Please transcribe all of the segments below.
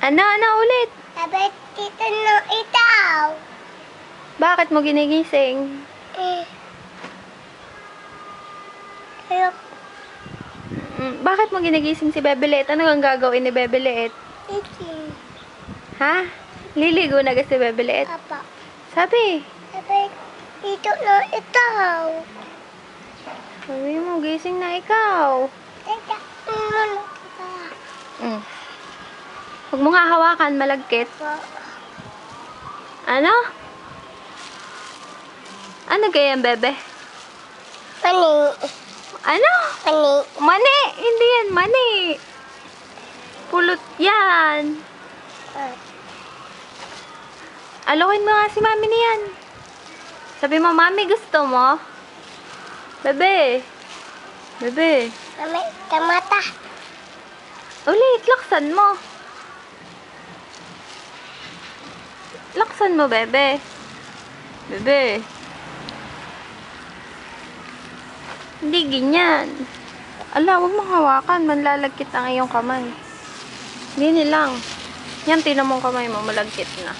Ano ulit? Sabi dito na itaw. Bakit mo ginigising? Ayok. Bakit mo ginigising si Bebe Liit? Ano ang gagawin ni Bebe Liit? Ikin. Ha? Liligo na si Bebe Liit? Apa. Sabi. Sabi dito na itaw. Sabi mo, gising na ikaw. Teka. Huwag mo nga hawakan, malagkit. Ano? Ano ganyan, Bebe? Mani. Ano? Mani. Mani! Hindi yan, mani. Pulot yan. Alokin mo nga si Mami niyan. Sabi mo, Mami, gusto mo? Bebe. Bebe. Mami, kamata. Ulit, laksan mo. Laksan mo, Bebe. Bebe. Hindi ganyan. Ala, huwag mong hawakan. Manlalagkit ang iyong kamay. Gini lang. Yan, tinan mong kamay mo. Malagkit na.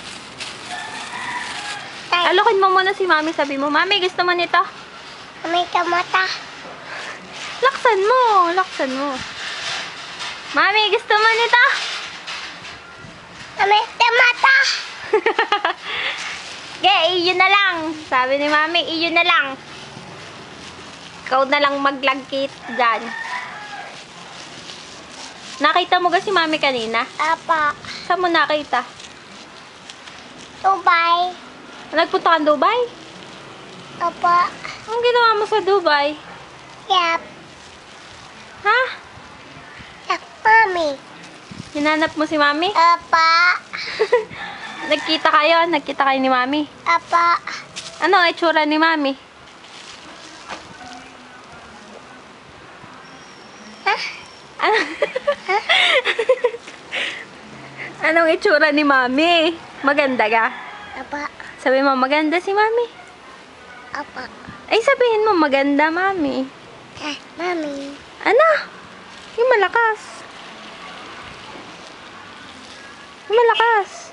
Alokin mo muna si Mami. Sabi mo, Mami, gusto mo nito? Mami, kamata. Laksan mo. Laksan mo. Mami, gusto mo nito? Mami, kamata. Iyon na lang. Sabi ni Mami, iyon na lang. Ikaw na lang maglagkit dyan. Nakita mo ga si Mami kanina? Apa. Saan mo nakita? Dubai. Nagpunta ka Dubai? Apa. Anong ginawa mo sa Dubai? Yap. Ha? Yak, Mami. Hinanap mo si Mami? Apa. Nagkita kayo? Nagkita kayo ni Mami? Apa. Ano ang itsura ni Mami? Ano? Anong itsura ni Mami? Maganda ka? Apa. Sabi mo, maganda si Mami. Apa. Ay, sabihin mo, maganda, Mami. Mami. Ano? Yung malakas. Yung malakas.